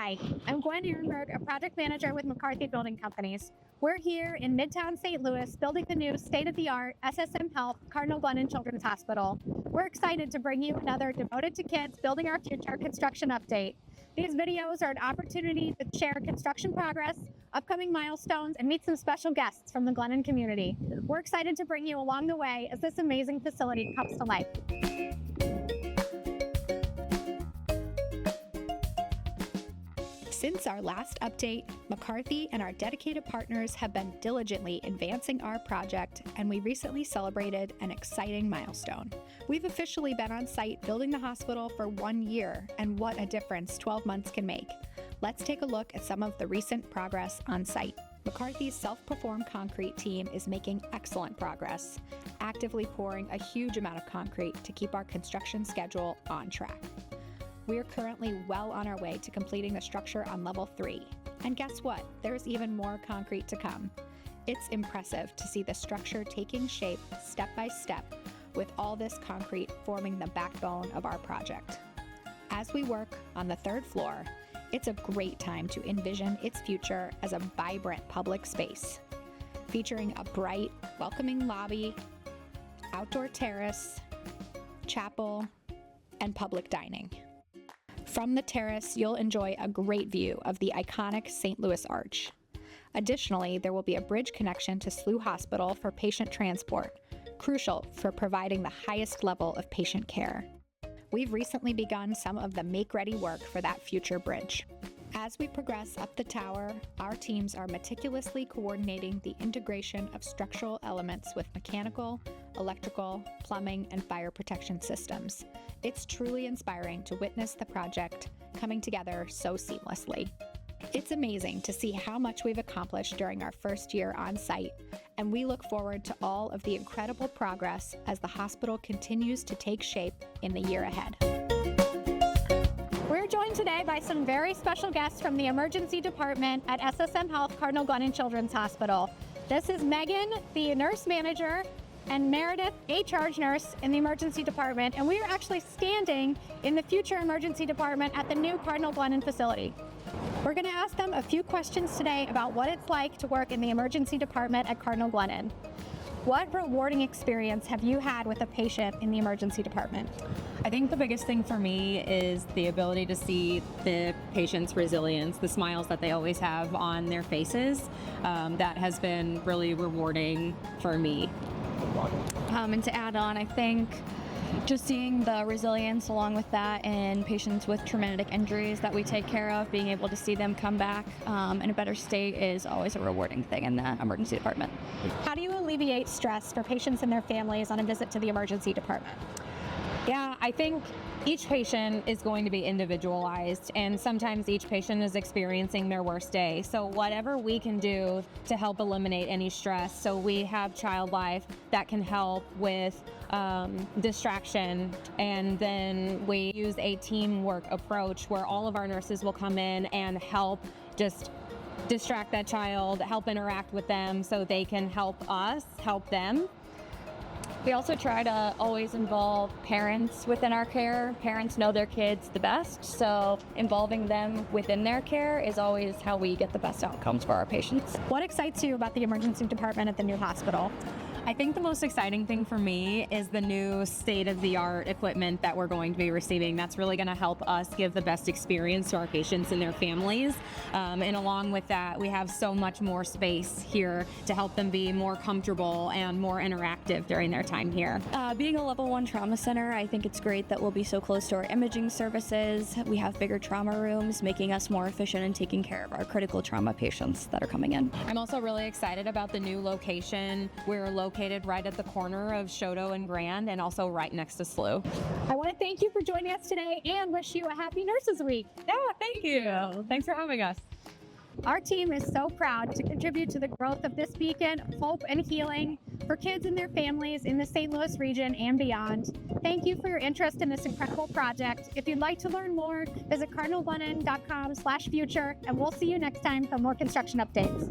Hi, I'm Gwen Arenberg, a project manager with McCarthy Building Companies. We're here in Midtown St. Louis building the new state-of-the-art SSM Health Cardinal Glennon Children's Hospital. We're excited to bring you another Devoted to Kids Building Our Future construction update. These videos are an opportunity to share construction progress, upcoming milestones, and meet some special guests from the Glennon community. We're excited to bring you along the way as this amazing facility comes to life. Since our last update, McCarthy and our dedicated partners have been diligently advancing our project, and we recently celebrated an exciting milestone. We've officially been on site building the hospital for 1 year, and what a difference 12 months can make. Let's take a look at some of the recent progress on site. McCarthy's self-performed concrete team is making excellent progress, actively pouring a huge amount of concrete to keep our construction schedule on track. We're currently well on our way to completing the structure on level 3. And guess what? There's even more concrete to come. It's impressive to see the structure taking shape step by step, with all this concrete forming the backbone of our project. As we work on the 3rd floor, it's a great time to envision its future as a vibrant public space, featuring a bright, welcoming lobby, outdoor terrace, chapel, and public dining. From the terrace, you'll enjoy a great view of the iconic St. Louis Arch. Additionally, there will be a bridge connection to SLU Hospital for patient transport, crucial for providing the highest level of patient care. We've recently begun some of the make-ready work for that future bridge. As we progress up the tower, our teams are meticulously coordinating the integration of structural elements with mechanical, electrical, plumbing, and fire protection systems. It's truly inspiring to witness the project coming together so seamlessly. It's amazing to see how much we've accomplished during our first year on site, and we look forward to all of the incredible progress as the hospital continues to take shape in the year ahead. We're joined today by some very special guests from the emergency department at SSM Health Cardinal Glennon Children's Hospital. This is Megan, the nurse manager, and Meredith, a charge nurse in the emergency department, and we are actually standing in the future emergency department at the new Cardinal Glennon facility. We're going to ask them a few questions today about what it's like to work in the emergency department at Cardinal Glennon. What rewarding experience have you had with a patient in the emergency department? I think the biggest thing for me is the ability to see the patient's resilience, the smiles that they always have on their faces. That has been really rewarding for me. And to add on, I think just seeing the resilience along with that in patients with traumatic injuries that we take care of, being able to see them come back in a better state is always a rewarding thing in the emergency department. How do you alleviate stress for patients and their families on a visit to the emergency department? Yeah, I think each patient is going to be individualized, and sometimes each patient is experiencing their worst day. So whatever we can do to help eliminate any stress, so we have Child Life that can help with distraction, and then we use a teamwork approach where all of our nurses will come in and help just distract that child, help interact with them so they can help us help them. We also try to always involve parents within our care. Parents know their kids the best, so involving them within their care is always how we get the best outcomes for our patients. What excites you about the emergency department at the new hospital? I think the most exciting thing for me is the new state-of-the-art equipment that we're going to be receiving. That's really going to help us give the best experience to our patients and their families. And along with that, we have so much more space here to help them be more comfortable and more interactive during their time here. Being a level 1 trauma center, I think it's great that we'll be so close to our imaging services. We have bigger trauma rooms, making us more efficient in taking care of our critical trauma patients that are coming in. I'm also really excited about the new location. We're located right at the corner of Shoto and Grand, and also right next to SLU. I want to thank you for joining us today and wish you a happy Nurses Week. Yeah, thank you. Thanks for having us. Our team is so proud to contribute to the growth of this beacon of hope and healing for kids and their families in the St. Louis region and beyond. Thank you for your interest in this incredible project. If you'd like to learn more, visit cardinalglennon.com/future, and we'll see you next time for more construction updates.